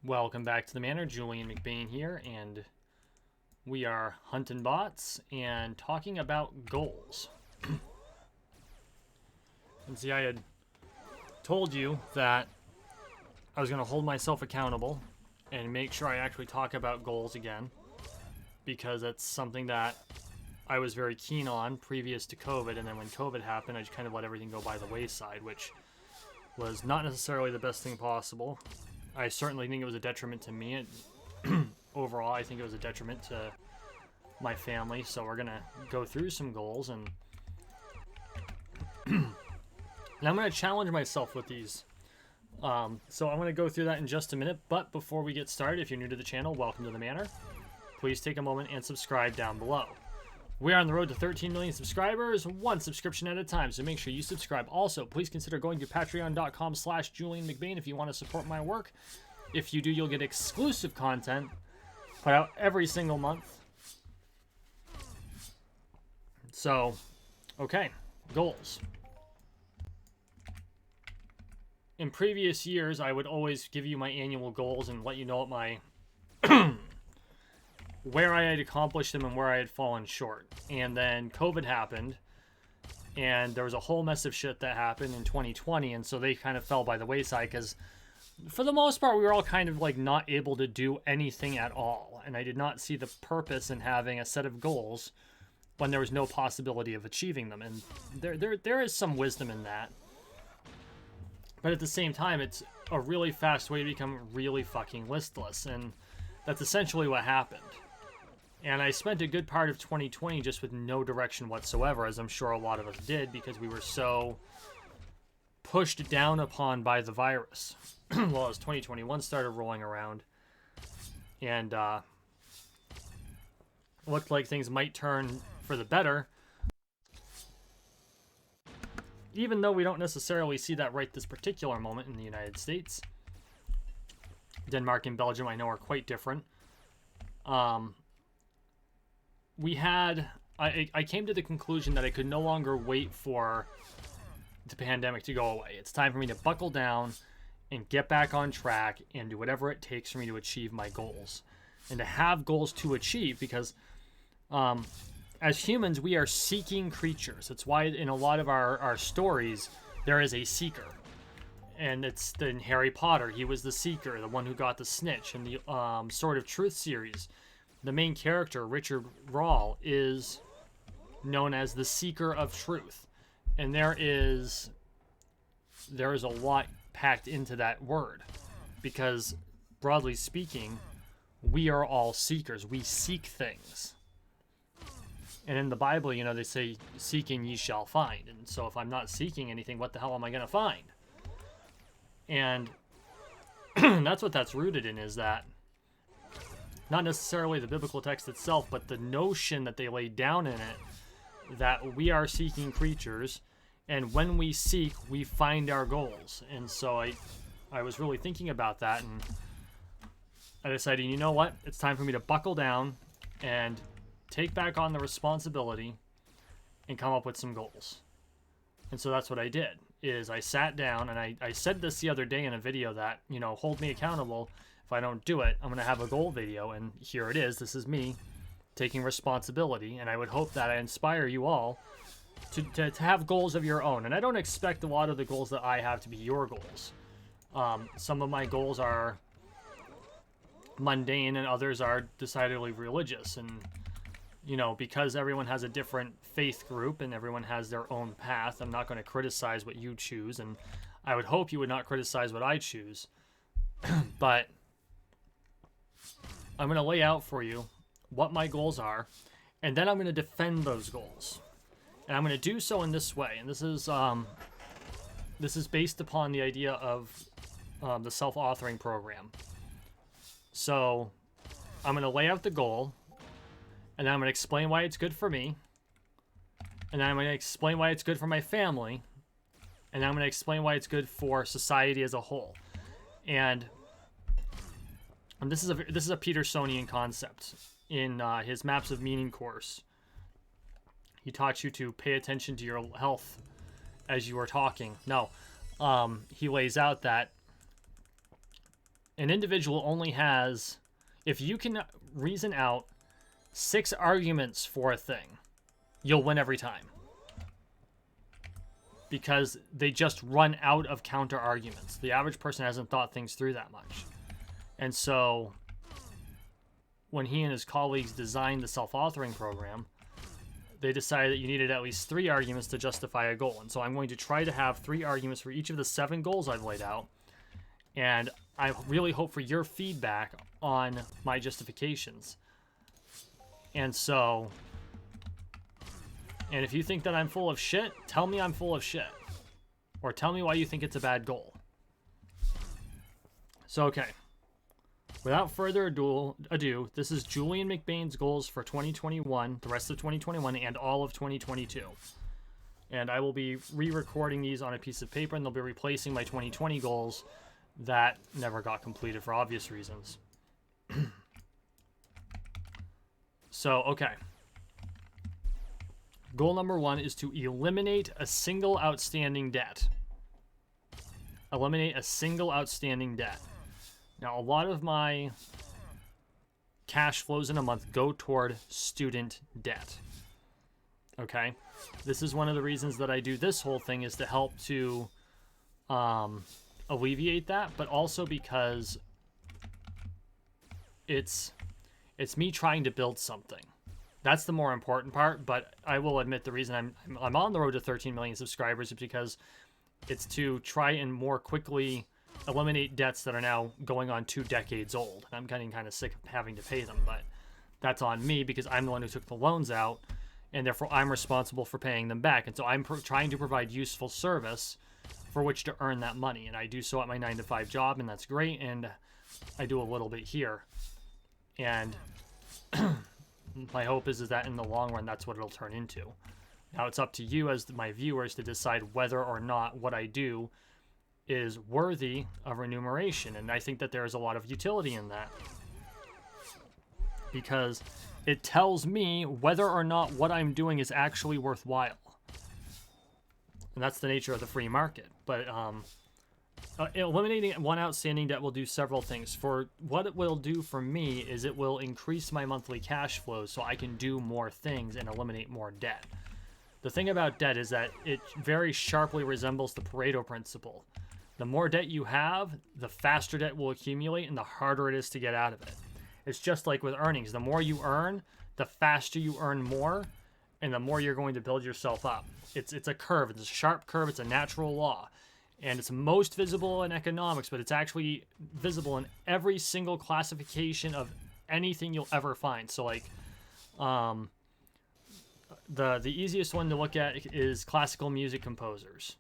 Welcome back to the Manor. Julian McBain here, and we are hunting bots and talking about goals. And see, I had told you that I was going to hold myself accountable and make sure I actually talk about goals again, because that's something that I was very keen on previous to COVID, and then when COVID happened, I just kind of let everything go by the wayside, which was not necessarily the best thing possible. I certainly think it was a detriment to me. Overall, I think it was a detriment to my family. So we're going to go through some goals, and I'm going to challenge myself with these. So I'm going to go through that in just a minute. But before we get started, if you're new to the channel, welcome to the Manor. Please take a moment and subscribe down below. We are on the road to 13 million subscribers, one subscription at a time, so make sure you subscribe. Also, please consider going to patreon.com/JulianMcBain if you want to support my work. If you do, you'll get exclusive content put out every single month. So, okay, goals. In previous years, I would always give you my annual goals and let you know what my where I had accomplished them and where I had fallen short. And then COVID happened, and there was a whole mess of shit that happened in 2020, and so they kind of fell by the wayside because for the most part we were all kind of like not able to do anything at all, and I did not see the purpose in having a set of goals when there was no possibility of achieving them. And there is some wisdom in that, but at the same time it's a really fast way to become really fucking listless, and that's essentially what happened. And I spent a good part of 2020 just with no direction whatsoever, as I'm sure a lot of us did, because we were so pushed down upon by the virus. Well, as 2021 started rolling around, and looked like things might turn for the better, even though we don't necessarily see that right this particular moment in the United States. Denmark and Belgium, I know, are quite different. I came to the conclusion that I could no longer wait for the pandemic to go away. It's time for me to buckle down and get back on track and do whatever it takes for me to achieve my goals. And to have goals to achieve, because as humans, we are seeking creatures. That's why in a lot of our stories, there is a seeker. And it's in Harry Potter, he was the seeker, the one who got the snitch. In the Sword of Truth series, the main character, Richard Rahl, is known as the Seeker of Truth. And there is a lot packed into that word, because broadly speaking, we are all seekers. We seek things. And in the Bible, you know, they say, seeking ye shall find. And so if I'm not seeking anything, what the hell am I going to find? And that's what that's rooted in, is that not necessarily the biblical text itself, but the notion that they laid down in it, that we are seeking creatures, and when we seek, we find our goals. And so I was really thinking about that, and I decided, you know what? It's time for me to buckle down and take back on the responsibility and come up with some goals. And so that's what I did, is I sat down, and I said this the other day in a video that, you know, hold me accountable. If I don't do it, I'm going to have a goal video, and here it is. This is me taking responsibility, and I would hope that I inspire you all to have goals of your own. And I don't expect a lot of the goals that I have to be your goals. Some of my goals are mundane, and others are decidedly religious. And, you know, because everyone has a different faith group and everyone has their own path, I'm not going to criticize what you choose, and I would hope you would not criticize what I choose. But I'm going to lay out for you what my goals are, and then I'm going to defend those goals. And I'm going to do so in this way. And this is based upon the idea of the self-authoring program. So I'm going to lay out the goal, and then I'm going to explain why it's good for me, and then I'm going to explain why it's good for my family, and then I'm going to explain why it's good for society as a whole. And this is a Petersonian concept. In his Maps of Meaning course, he taught you to pay attention to your health as you are talking. No, he lays out that an individual only has, if you can reason out 6 arguments for a thing, you'll win every time. Because they just run out of counter arguments. The average person hasn't thought things through that much. And so when he and his colleagues designed the self-authoring program, they decided that you needed at least 3 arguments to justify a goal. And so I'm going to try to have 3 arguments for each of the 7 goals I've laid out. And I really hope for your feedback on my justifications. And so, and if you think that I'm full of shit, tell me I'm full of shit. Or tell me why you think it's a bad goal. So, okay. Without further ado, this is Julian McBain's goals for 2021, the rest of 2021, and all of 2022. And I will be re-recording these on a piece of paper, and they'll be replacing my 2020 goals that never got completed for obvious reasons. So, okay. Goal number 1 is to eliminate a single outstanding debt. Eliminate a single outstanding debt. Now, a lot of my cash flows in a month go toward student debt. Okay? This is one of the reasons that I do this whole thing, is to help to alleviate that, but also because it's me trying to build something. That's the more important part, but I will admit the reason I'm on the road to 13 million subscribers is because it's to try and more quickly eliminate debts that are now going on 2 decades old. I'm getting kind of sick of having to pay them, but that's on me because I'm the one who took the loans out, and therefore I'm responsible for paying them back. And so I'm trying to provide useful service for which to earn that money. And I do so at my 9-to-5 job, and that's great. And I do a little bit here. And my hope is that in the long run, that's what it'll turn into. Now it's up to you as my viewers to decide whether or not what I do is worthy of remuneration. And I think that there is a lot of utility in that, because it tells me whether or not what I'm doing is actually worthwhile. And that's the nature of the free market. But eliminating one outstanding debt will do several things. For what it will do for me is it will increase my monthly cash flow so I can do more things and eliminate more debt. The thing about debt is that it very sharply resembles the Pareto principle. The more debt you have, the faster debt will accumulate and the harder it is to get out of it. It's just like with earnings. The more you earn, the faster you earn more, and the more you're going to build yourself up. It's a curve. It's a sharp curve. It's a natural law. And it's most visible in economics, but it's actually visible in every single classification of anything you'll ever find. So, like, the easiest one to look at is classical music composers.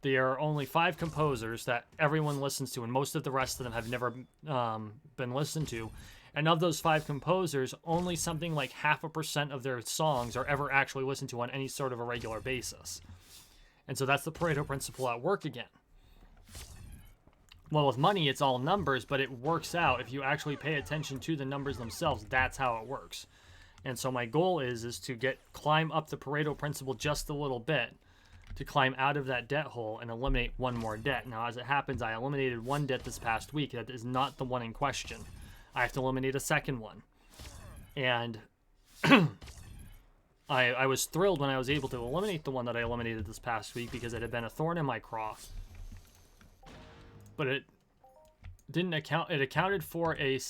There are only 5 composers that everyone listens to, and most of the rest of them have never been listened to. And of those 5 composers, only something like 0.5% of their songs are ever actually listened to on any sort of a regular basis. And so that's the Pareto principle at work again. Well, with money, it's all numbers, but it works out. If you actually pay attention to the numbers themselves, that's how it works. And so my goal is to climb up the Pareto principle just a little bit, to climb out of that debt hole and eliminate one more debt. Now, as it happens, I eliminated one debt this past week. That is not the one in question. I have to eliminate a second one. And I was thrilled when I was able to eliminate the one that I eliminated this past week, because it had been a thorn in my craw. But it didn't account. It accounted for a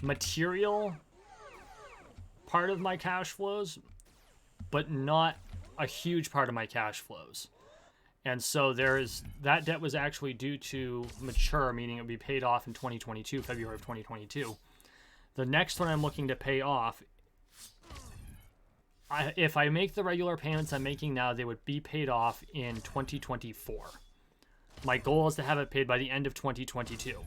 material part of my cash flows, but not a huge part of my cash flows. And so that debt was actually due to mature, meaning it would be paid off in 2022, February of 2022. The next one I'm looking to pay off, if I make the regular payments I'm making now, they would be paid off in 2024. My goal is to have it paid by the end of 2022.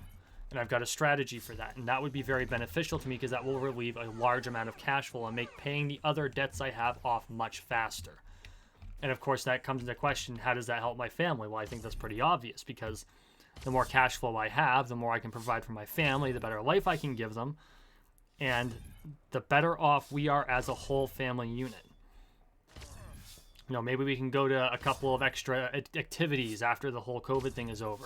And I've got a strategy for that. And that would be very beneficial to me, because that will relieve a large amount of cash flow and make paying the other debts I have off much faster. And of course, that comes into question, how does that help my family? Well, I think that's pretty obvious, because the more cash flow I have, the more I can provide for my family, the better life I can give them, and the better off we are as a whole family unit. You know, maybe we can go to a couple of extra activities after the whole COVID thing is over.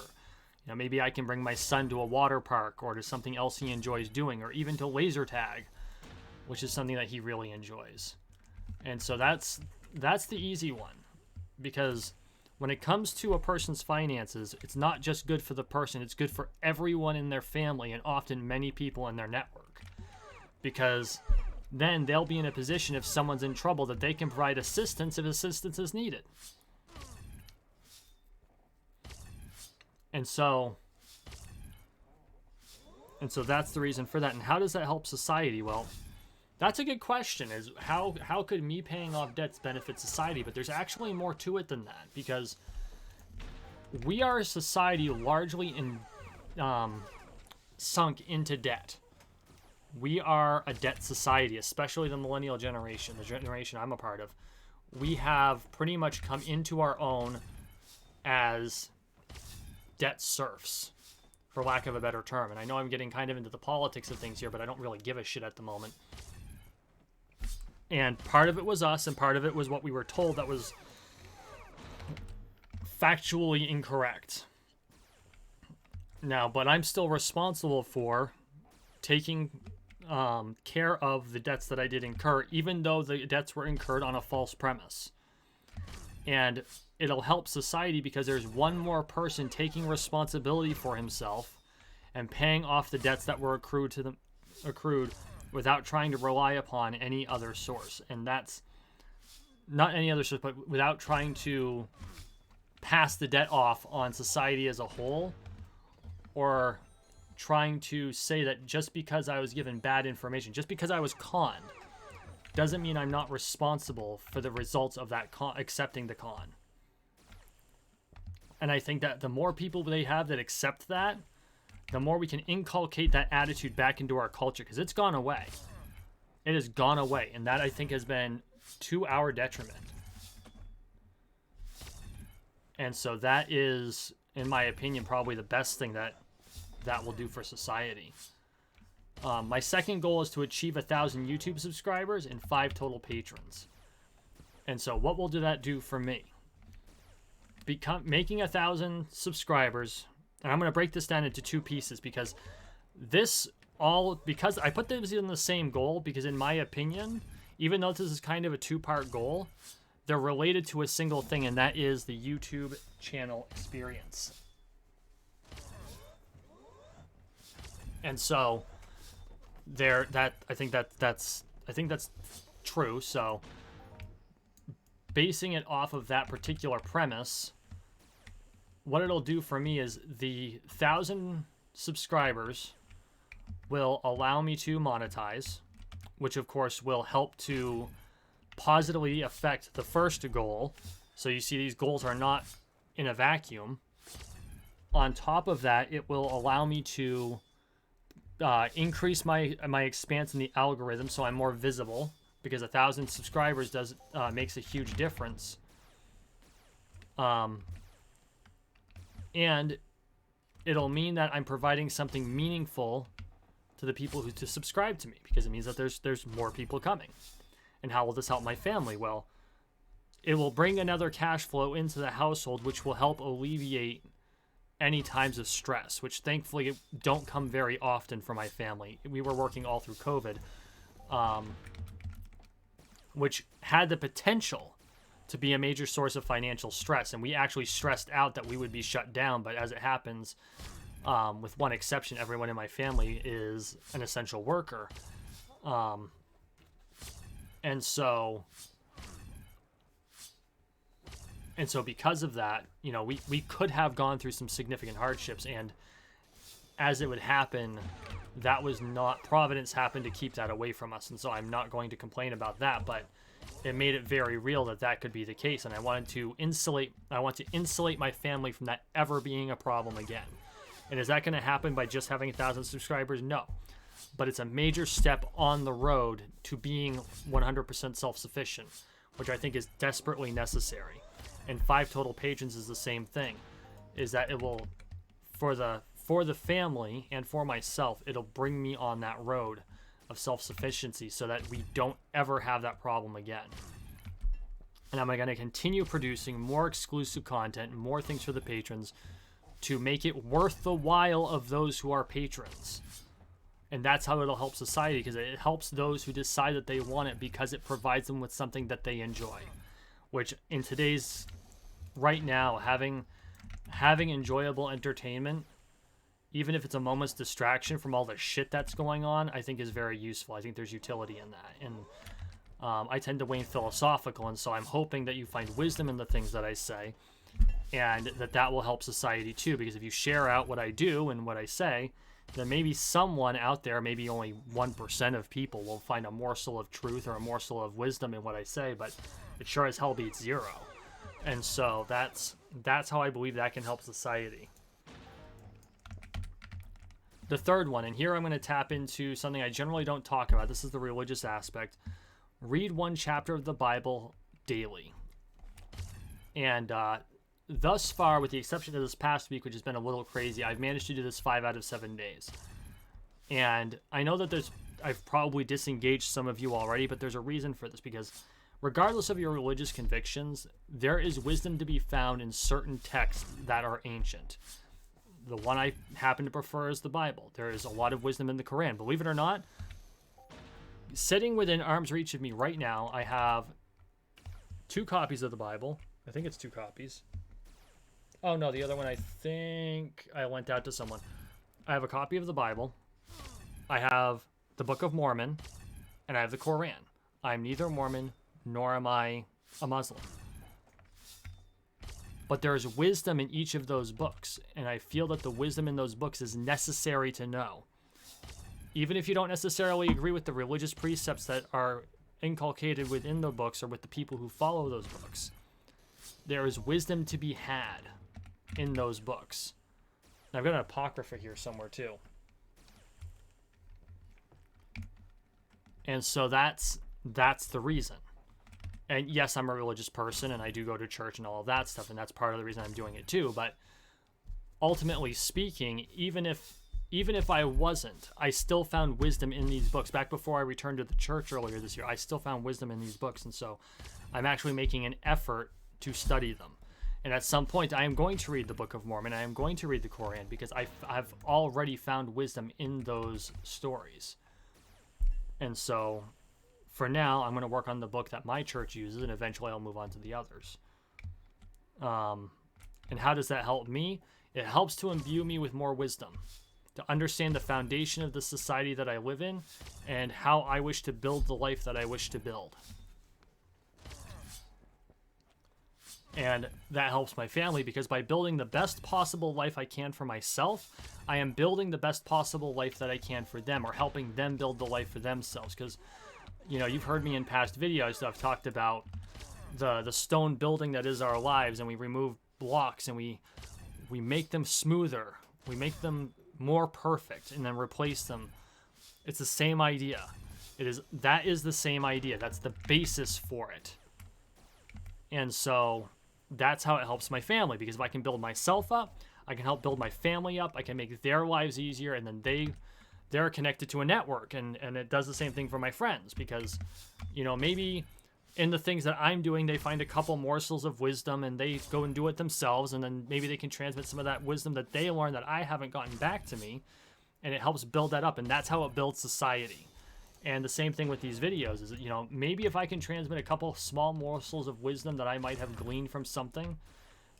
You know, maybe I can bring my son to a water park or to something else he enjoys doing, or even to laser tag, which is something that he really enjoys. And so that's the easy one, because when it comes to a person's finances, it's not just good for the person, it's good for everyone in their family and often many people in their network. Because then they'll be in a position, if someone's in trouble, that they can provide assistance if assistance is needed. And so that's the reason for that. And how does that help society? Well, that's a good question, is how could me paying off debts benefit society? But there's actually more to it than that, because we are a society largely sunk into debt. We are a debt society, especially the millennial generation, the generation I'm a part of. We have pretty much come into our own as debt serfs, for lack of a better term. And I know I'm getting kind of into the politics of things here, but I don't really give a shit at the moment. And part of it was us, and part of it was what we were told that was factually incorrect. Now, but I'm still responsible for taking care of the debts that I did incur, even though the debts were incurred on a false premise. And it'll help society because there's one more person taking responsibility for himself and paying off the debts that were accrued without trying to rely upon any other source. And that's not any other source, but without trying to pass the debt off on society as a whole, or trying to say that just because I was given bad information, just because I was conned, doesn't mean I'm not responsible for the results of that accepting the con. And I think that the more people they have that accept that, the more we can inculcate that attitude back into our culture, because it's gone away. It has gone away, and that, I think, has been to our detriment. And so that is, in my opinion, probably the best thing that will do for society. My second goal is to achieve 1,000 YouTube subscribers and 5 total patrons. And so what will that do for me? Making 1,000 subscribers, and I'm going to break this down into 2 pieces, because because I put these in the same goal, because in my opinion, even though this is kind of a 2-part goal, they're related to a single thing, and that is the YouTube channel experience. And so I think that's true. So basing it off of that particular premise, what it'll do for me is the 1,000 subscribers will allow me to monetize, which of course will help to positively affect the first goal. So you see, these goals are not in a vacuum. On top of that, it will allow me to increase my expanse in the algorithm, so I'm more visible, because 1,000 subscribers makes a huge difference. And it'll mean that I'm providing something meaningful to the people to subscribe to me, because it means that there's more people coming. And how will this help my family? Well, it will bring another cash flow into the household, which will help alleviate any times of stress, which thankfully don't come very often for my family. We were working all through COVID, which had the potential to be a major source of financial stress. And we actually stressed out that we would be shut down. But as it happens, with one exception, everyone in my family is an essential worker. And so because of that, we could have gone through some significant hardships, and as it would happen, that was not, Providence happened to keep that away from us. And so I'm not going to complain about that, but it made it very real that could be the case. And I want to insulate my family from that ever being a problem again. And is that going to happen by just having 1,000 subscribers? No. But it's a major step on the road to being 100% self-sufficient, which I think is desperately necessary. And 5 total patrons is the same thing, is that it will, for the family and for myself, it'll bring me on that road of self-sufficiency so that we don't ever have that problem again. And I'm going to continue producing more exclusive content, more things for the patrons, to make it worth the while of those who are patrons. And that's how it'll help society, because it helps those who decide that they want it because it provides them with something that they enjoy. Which in today's, right now, having enjoyable entertainment, even if it's a moment's distraction from all the shit that's going on, I think is very useful. I think there's utility in that. And I tend to wane philosophical, and so I'm hoping that you find wisdom in the things that I say, and that will help society too, because if you share out what I do and what I say, then maybe someone out there, maybe only 1% of people, will find a morsel of truth or a morsel of wisdom in what I say, but it sure as hell beats zero. And so that's how I believe that can help society. The third one, and here I'm going to tap into something I generally don't talk about. This is the religious aspect. Read one chapter of the Bible daily. And thus far, with the exception of this past week, which has been a little crazy, I've managed to do this 5 out of 7 days. And I know that I've probably disengaged some of you already, but there's a reason for this, because regardless of your religious convictions, there is wisdom to be found in certain texts that are ancient. The one I happen to prefer is the Bible. There is a lot of wisdom in the Quran. Believe it or not, sitting within arm's reach of me right now, I have 2 copies of the Bible. I think it's 2 copies. Oh no, the other one I think I lent out to someone. I have a copy of the Bible. I have the Book of Mormon, and I have the Quran. I'm neither Mormon nor am I a Muslim. But there's wisdom in each of those books, and I feel that the wisdom in those books is necessary to know. Even if you don't necessarily agree with the religious precepts that are inculcated within the books or with the people who follow those books, there is wisdom to be had in those books. And I've got an apocrypha here somewhere too. And so that's the reason. And yes, I'm a religious person, and I do go to church and all of that stuff, and that's part of the reason I'm doing it too. But ultimately speaking, even if I wasn't, I still found wisdom in these books. Back before I returned to the church earlier this year, I still found wisdom in these books, and so I'm actually making an effort to study them. And at some point, I am going to read the Book of Mormon. I am going to read the Quran, because I've already found wisdom in those stories. And so for now, I'm going to work on the book that my church uses, and eventually I'll move on to the others. And how does that help me? It helps to imbue me with more wisdom, to understand the foundation of the society that I live in, and how I wish to build the life that I wish to build. And that helps my family, because by building the best possible life I can for myself, I am building the best possible life that I can for them, or helping them build the life for themselves. Because, you know, you've heard me in past videos that I've talked about the stone building that is our lives, and we remove blocks and we make them smoother. We make them more perfect and then replace them. It's the same idea. That is the same idea. That's the basis for it. And so that's how it helps my family, because if I can build myself up, I can help build my family up, I can make their lives easier, and then they're connected to a network, and it does the same thing for my friends, because, you know, maybe in the things that I'm doing, they find a couple morsels of wisdom and they go and do it themselves, and then maybe they can transmit some of that wisdom that they learned that I haven't gotten back to me, and it helps build that up, and that's how it builds society. And the same thing with these videos is, you know, maybe if I can transmit a couple small morsels of wisdom that I might have gleaned from something,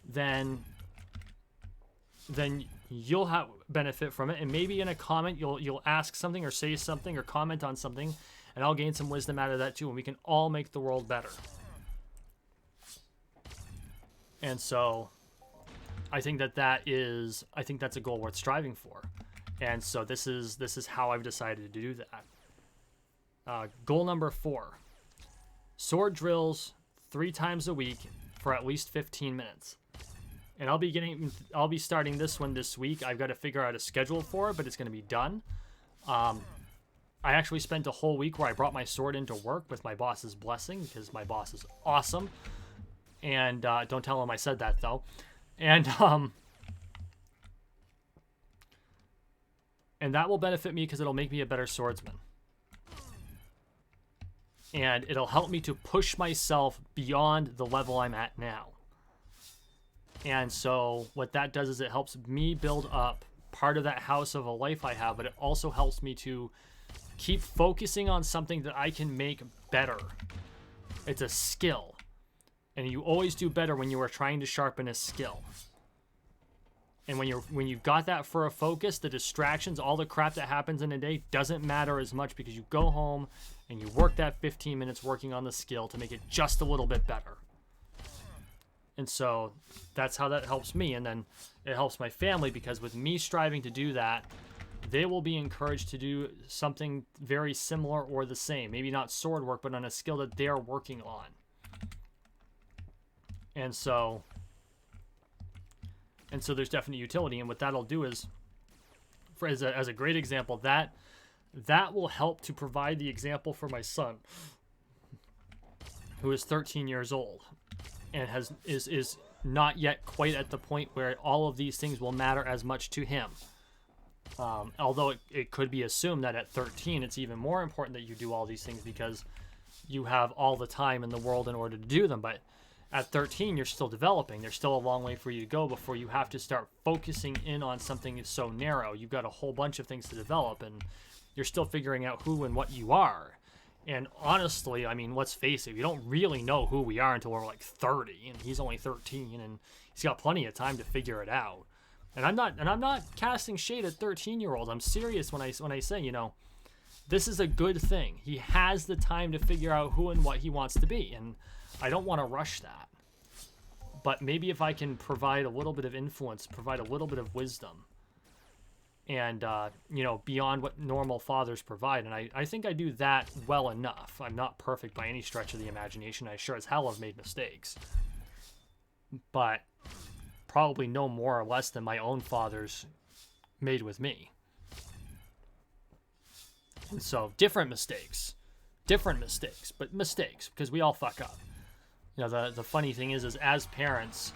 then you'll have benefit from it. And maybe in a comment, you'll ask something or say something or comment on something, and I'll gain some wisdom out of that too, and we can all make the world better. And so I think that's a goal worth striving for. And so this is how I've decided to do that. Goal number 4, sword drills 3 times a week for at least 15 minutes. And I'll be starting this one this week. I've got to figure out a schedule for it, but it's going to be done. I actually spent a whole week where I brought my sword into work with my boss's blessing, because my boss is awesome. And don't tell him I said that though. And that will benefit me, because it'll make me a better swordsman. And it'll help me to push myself beyond the level I'm at now. And so what that does is it helps me build up part of that house of a life I have, but it also helps me to keep focusing on something that I can make better. It's a skill. And you always do better when you are trying to sharpen a skill. And when you've got that for a focus, the distractions, all the crap that happens in a day doesn't matter as much, because you go home and you work that 15 minutes working on the skill to make it just a little bit better. And so that's how that helps me. And then it helps my family, because with me striving to do that, they will be encouraged to do something very similar or the same. Maybe not sword work, but on a skill that they're working on. And so there's definite utility. And what that'll do is, as a great example, that will help to provide the example for my son, who is 13 years old and is not yet quite at the point where all of these things will matter as much to him. Although it could be assumed that at 13, it's even more important that you do all these things, because you have all the time in the world in order to do them. But at 13, you're still developing. There's still a long way for you to go before you have to start focusing in on something that's so narrow. You've got a whole bunch of things to develop, and you're still figuring out who and what you are. And honestly, I mean, let's face it, we don't really know who we are until we're like 30, and he's only 13, and he's got plenty of time to figure it out. And I'm not casting shade at 13-year-olds. I'm serious when I say, this is a good thing. He has the time to figure out who and what he wants to be, and I don't want to rush that. But maybe if I can provide a little bit of influence, provide a little bit of wisdom, and beyond what normal fathers provide, and I think I do that well enough. I'm not perfect by any stretch of the imagination. I sure as hell have made mistakes, but probably no more or less than my own fathers made with me. And so different mistakes, but mistakes, because we all fuck up. The funny thing is as parents,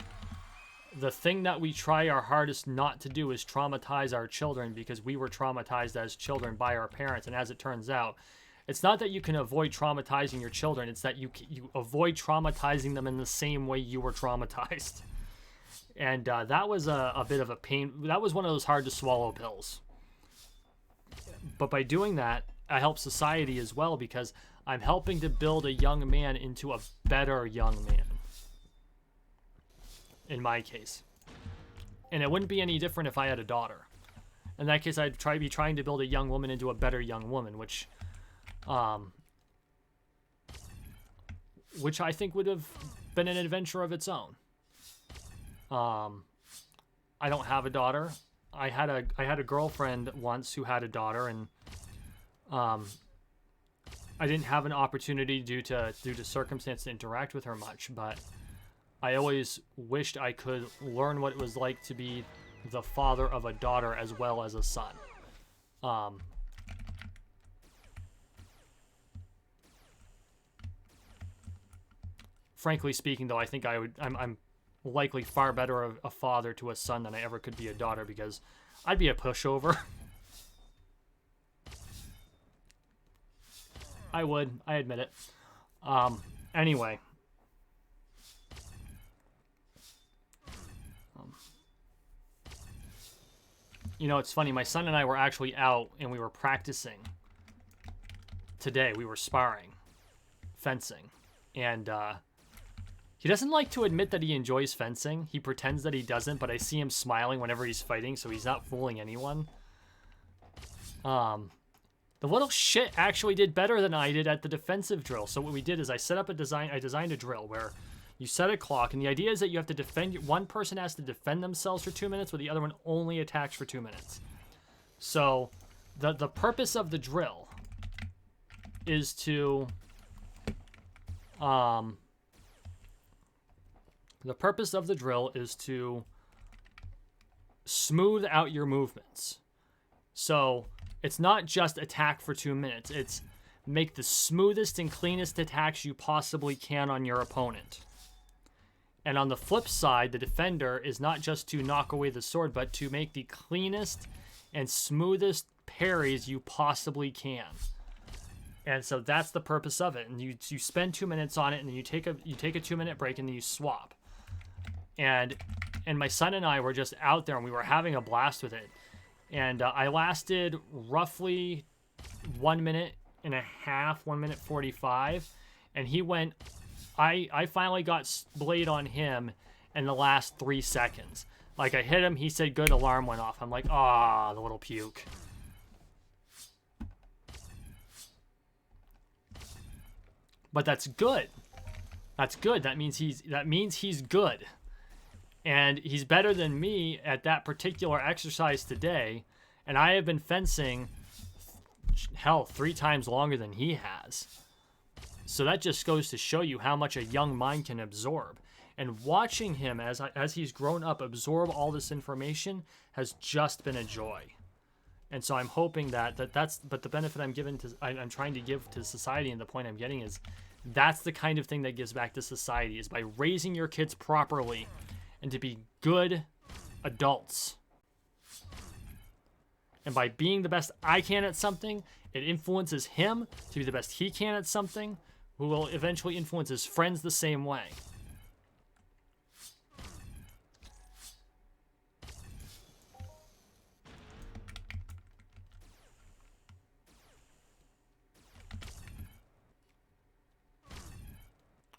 the thing that we try our hardest not to do is traumatize our children, because we were traumatized as children by our parents. And as it turns out, it's not that you can avoid traumatizing your children, it's that you avoid traumatizing them in the same way you were traumatized. And that was a bit of a pain. That was one of those hard to swallow pills. But by doing that, I help society as well, because I'm helping to build a young man into a better young man. In my case. And it wouldn't be any different if I had a daughter. In that case, I'd be trying to build a young woman into a better young woman, which I think would have been an adventure of its own. I don't have a daughter. I had a girlfriend once who had a daughter, and I didn't have an opportunity due to circumstance to interact with her much, but I always wished I could learn what it was like to be the father of a daughter as well as a son. Frankly speaking, though, I think I'm likely far better of a father to a son than I ever could be a daughter, because I'd be a pushover. I admit it. Anyway. It's funny. My son and I were actually out, and we were practicing today. We were sparring, fencing, and he doesn't like to admit that he enjoys fencing. He pretends that he doesn't, but I see him smiling whenever he's fighting, so he's not fooling anyone. The little shit actually did better than I did at the defensive drill. So what we did is I designed a drill where you set a clock, and the idea is that you have to defend. One person has to defend themselves for 2 minutes, while the other one only attacks for 2 minutes. So the purpose of the drill is to smooth out your movements. So it's not just attack for 2 minutes. It's make the smoothest and cleanest attacks you possibly can on your opponent. And on the flip side, the defender is not just to knock away the sword, but to make the cleanest and smoothest parries you possibly can. And so that's the purpose of it. And you spend 2 minutes on it, and then you take a 2 minute break, and then you swap. And And my son and I were just out there, and we were having a blast with it. And I lasted roughly 1 minute and a half, 1 minute 45. And he went, I finally got blade on him in the last 3 seconds. Like, I hit him, he said good, alarm went off. I'm like, ah, the little puke. But that's good. That's good. That means he's good. And he's better than me at that particular exercise today. And I have been fencing, hell, 3 times longer than he has. So that just goes to show you how much a young mind can absorb. And watching him as he's grown up absorb all this information has just been a joy. And so I'm hoping but the benefit I'm trying to give to society, and the point I'm getting is that's the kind of thing that gives back to society, is by raising your kids properly and to be good adults. And by being the best I can at something, it influences him to be the best he can at something, who will eventually influence his friends the same way.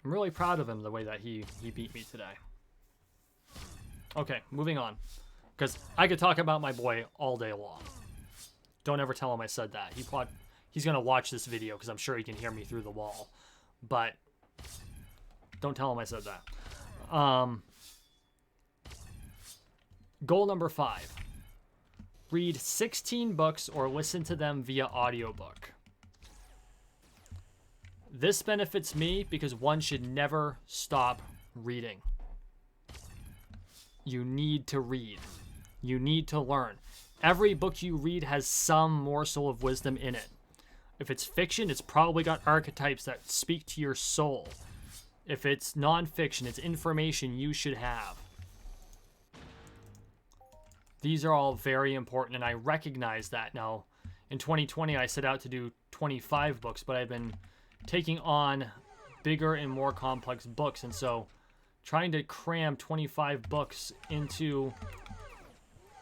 I'm really proud of him, the way that he beat me today. Okay, moving on. Because I could talk about my boy all day long. Don't ever tell him I said that. He's going to watch this video because I'm sure he can hear me through the wall. But don't tell him I said that. Goal number 5. Read 16 books or listen to them via audiobook. This benefits me because one should never stop reading. You need to read. You need to learn. Every book you read has some morsel of wisdom in it. If it's fiction, it's probably got archetypes that speak to your soul. If it's nonfiction, it's information you should have. These are all very important, and I recognize that now. In 2020, I set out to do 25 books, but I've been taking on bigger and more complex books, and so trying to cram 25 books into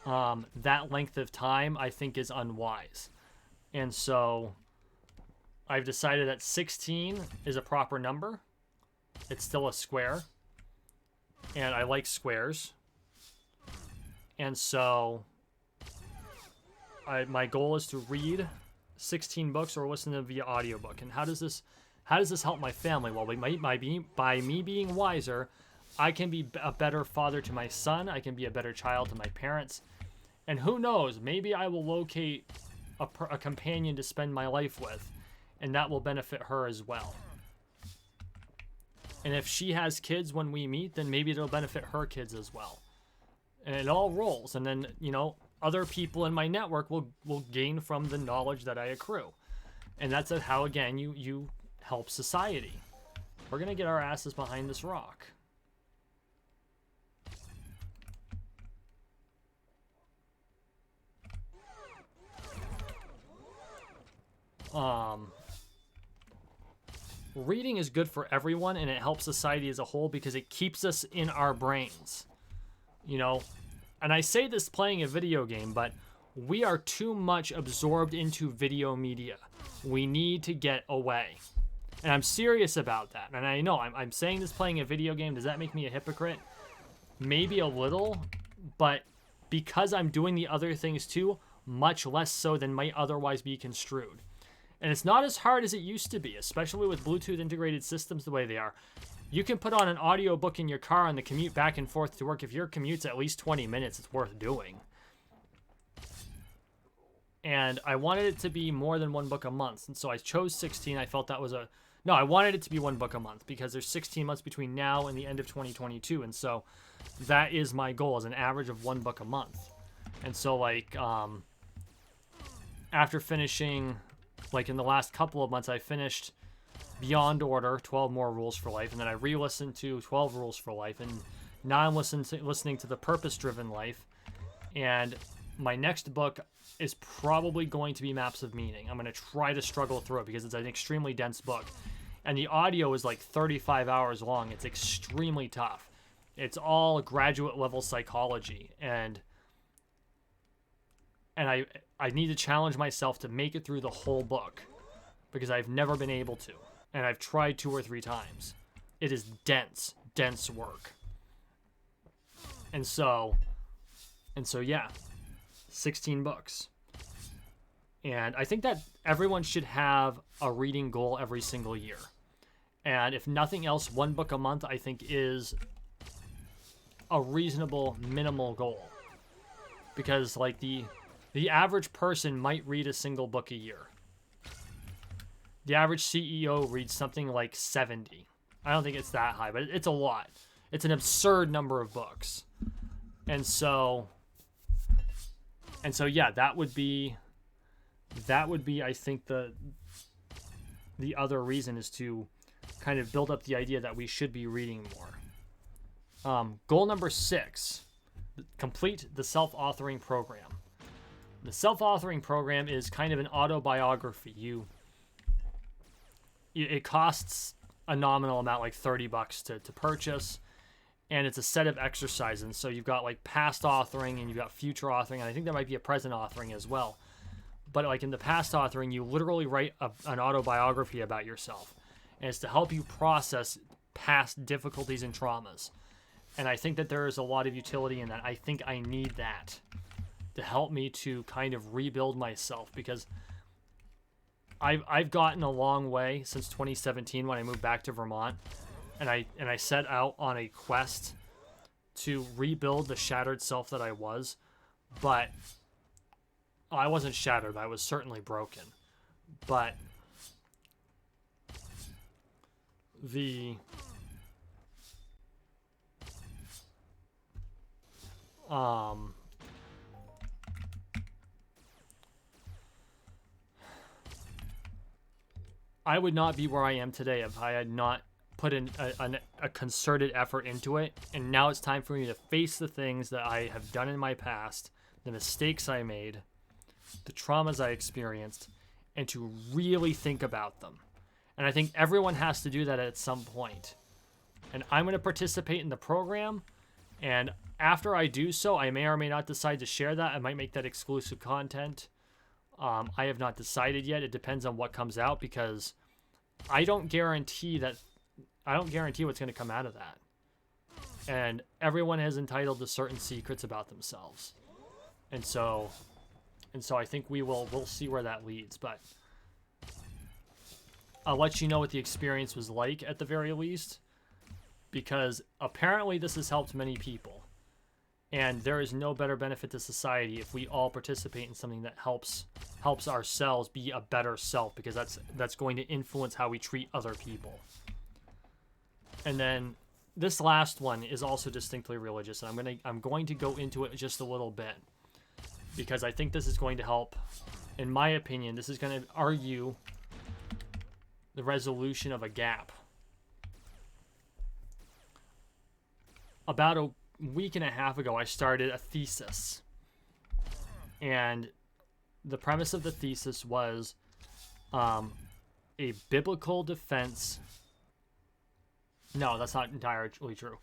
that length of time, I think, is unwise. And so I've decided that 16 is a proper number. It's still a square, and I like squares. And so my goal is to read 16 books or listen to them via audiobook. And how does this help my family? Well, by me being wiser, I can be a better father to my son. I can be a better child to my parents. And who knows, maybe I will locate a companion to spend my life with, and that will benefit her as well. And if she has kids when we meet, then maybe it'll benefit her kids as well. And it all rolls. And then, other people in my network will gain from the knowledge that I accrue. And that's how, again, you help society. We're going to get our asses behind this rock. Reading is good for everyone, and it helps society as a whole because it keeps us in our brains. And I say this playing a video game, but we are too much absorbed into video media. We need to get away. And I'm serious about that. And I know I'm saying this playing a video game. Does that make me a hypocrite? Maybe a little, but because I'm doing the other things too, much less so than might otherwise be construed. And it's not as hard as it used to be, especially with Bluetooth integrated systems the way they are. You can put on an audiobook in your car on the commute back and forth to work. If your commute's at least 20 minutes, it's worth doing. And I wanted it to be more than 1 book a month. And so I chose 16. I felt that was I wanted it to be 1 book a month because there's 16 months between now and the end of 2022. And so that is my goal, is an average of 1 book a month. And so after finishing, in the last couple of months, I finished Beyond Order, 12 More Rules for Life, and then I re-listened to 12 Rules for Life, and now I'm listening to The Purpose-Driven Life, and my next book is probably going to be Maps of Meaning. I'm going to try to struggle through it because it's an extremely dense book, and the audio is 35 hours long. It's extremely tough, It's all graduate level psychology, and I need to challenge myself to make it through the whole book, because I've never been able to, and I've tried 2 or 3 times. It is dense work. And so yeah, 16 books. And I think that everyone should have a reading goal every single year. And if nothing else, 1 book a month, I think, is a reasonable minimal goal. Because, like, the average person might read a single book a year. The average CEO reads something like 70. I don't think it's that high, but it's a lot. It's an absurd number of books. And so yeah, that would be, I think, the other reason is to kind of build up the idea that we should be reading more. Goal number 6, complete the self-authoring program. The self-authoring program is kind of an autobiography. It costs a nominal amount, like $30 to purchase, and it's a set of exercises. And so you've got like past authoring and you've got future authoring, and I think there might be a present authoring as well. But like in the past authoring, you literally write an autobiography about yourself, and it's to help you process past difficulties and traumas. And I think that there is a lot of utility in that. I think I need that to help me to kind of rebuild myself, because I've gotten a long way since 2017 when I moved back to Vermont, and I set out on a quest to rebuild the shattered self that I was. But I wasn't shattered. I was certainly broken. But I would not be where I am today if I had not put in a concerted effort into it. And now it's time for me to face the things that I have done in my past, the mistakes I made, the traumas I experienced, and to really think about them. And I think everyone has to do that at some point. And I'm going to participate in the program. And after I do so, I may or may not decide to share that. I might make that exclusive content. I have not decided yet. It depends on what comes out, because I don't guarantee what's going to come out of that. And everyone is entitled to certain secrets about themselves. And so I think we'll see where that leads, but I'll let you know what the experience was like at the very least, because apparently this has helped many people. And there is no better benefit to society if we all participate in something that helps ourselves be a better self, because that's going to influence how we treat other people. And then this last one is also distinctly religious, and I'm going to go into it just a little bit, because I think this is going to help. In my opinion, this is going to argue the resolution of a gap. About a week and a half ago, I started a thesis, and the premise of the thesis was a biblical defense. No, that's not entirely true.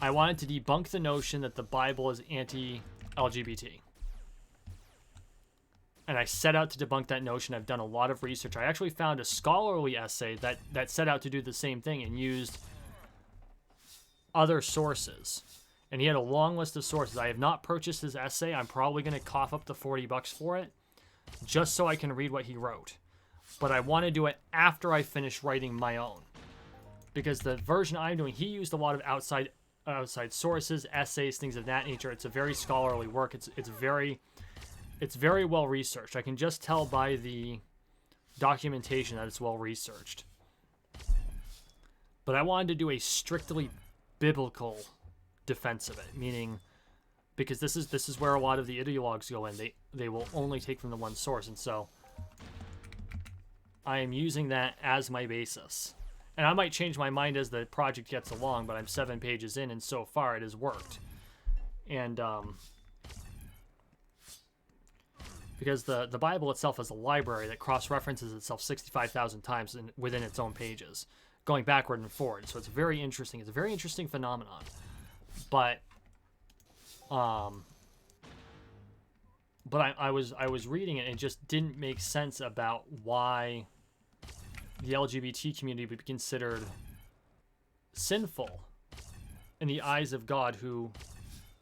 I wanted to debunk the notion that the Bible is anti-LGBT. And I set out to debunk that notion. I've done a lot of research. I actually found a scholarly essay that set out to do the same thing and used other sources. And he had a long list of sources. I have not purchased his essay. I'm probably going to cough up the $40 for it, just so I can read what he wrote. But I want to do it after I finish writing my own, because the version I'm doing, he used a lot of outside sources, essays, things of that nature. It's a very scholarly work. It's very well researched. I can just tell by the documentation that it's well researched. But I wanted to do a strictly biblical defense of it, meaning, because this is where a lot of the ideologues go in. They will only take from the one source, and so I am using that as my basis. And I might change my mind as the project gets along, but I'm 7 pages in, and so far it has worked. And because the Bible itself is a library that cross-references itself 65,000 times within its own pages, going backward and forward. So it's very interesting. It's a very interesting phenomenon. But I was reading it and it just didn't make sense about why the LGBT community would be considered sinful in the eyes of God, who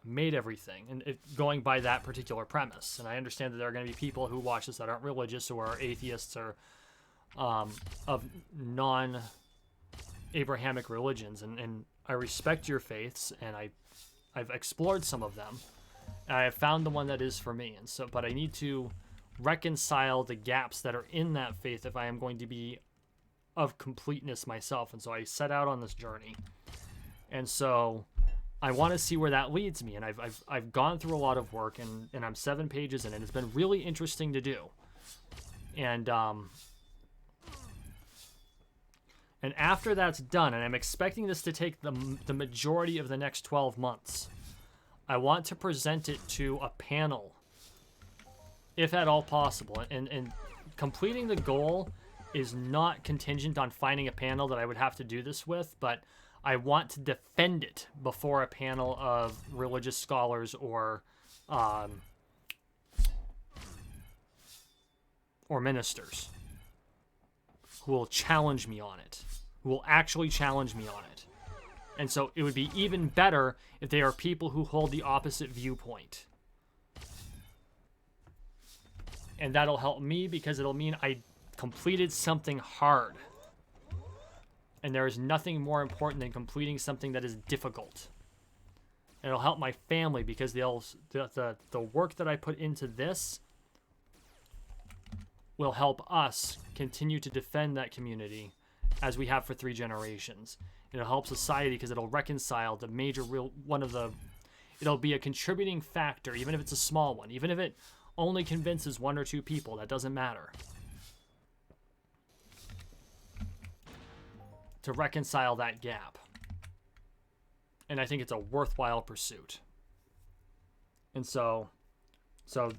made everything, and going by that particular premise. And I understand that there are going to be people who watch this that aren't religious, or are atheists, or of non-Abrahamic religions, and I respect your faiths, and I've explored some of them, and I have found the one that is for me. And so, but I need to reconcile the gaps that are in that faith if I am going to be of completeness myself. And so I set out on this journey, and so I want to see where that leads me. And I've gone through a lot of work, and I'm 7 pages in, and it's been really interesting to do. And after that's done, and I'm expecting this to take the majority of the next 12 months, I want to present it to a panel, if at all possible. And completing the goal is not contingent on finding a panel that I would have to do this with, but I want to defend it before a panel of religious scholars or ministers who will challenge me on it, who will actually challenge me on it. And so it would be even better if they are people who hold the opposite viewpoint. And that'll help me, because it'll mean I completed something hard. And there is nothing more important than completing something that is difficult. And it'll help my family, because the work that I put into this will help us continue to defend that community as we have for 3 generations. It'll help society, because it'll reconcile the major it'll be a contributing factor, even if it's a small one, even if it only convinces 1 or 2 people, that doesn't matter. To reconcile that gap. And I think it's a worthwhile pursuit. And so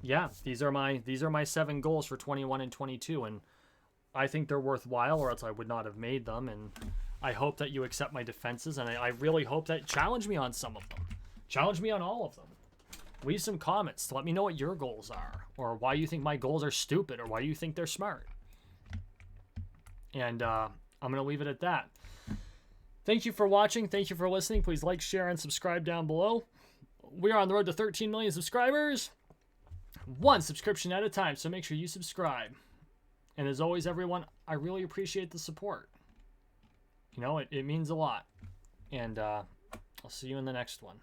yeah, these are my 7 goals for 21 and 22, and I think they're worthwhile, or else I would not have made them. And I hope that you accept my defenses, and I really hope that challenge me on some of them. Challenge me on all of them. Leave some comments to let me know what your goals are, or why you think my goals are stupid, or why you think they're smart. And I'm going to leave it at that. Thank you for watching. Thank you for listening. Please like, share, and subscribe down below. We are on the road to 13 million subscribers. 1 subscription at a time, so make sure you subscribe. And as always, everyone, I really appreciate the support. You know, it means a lot. And I'll see you in the next one.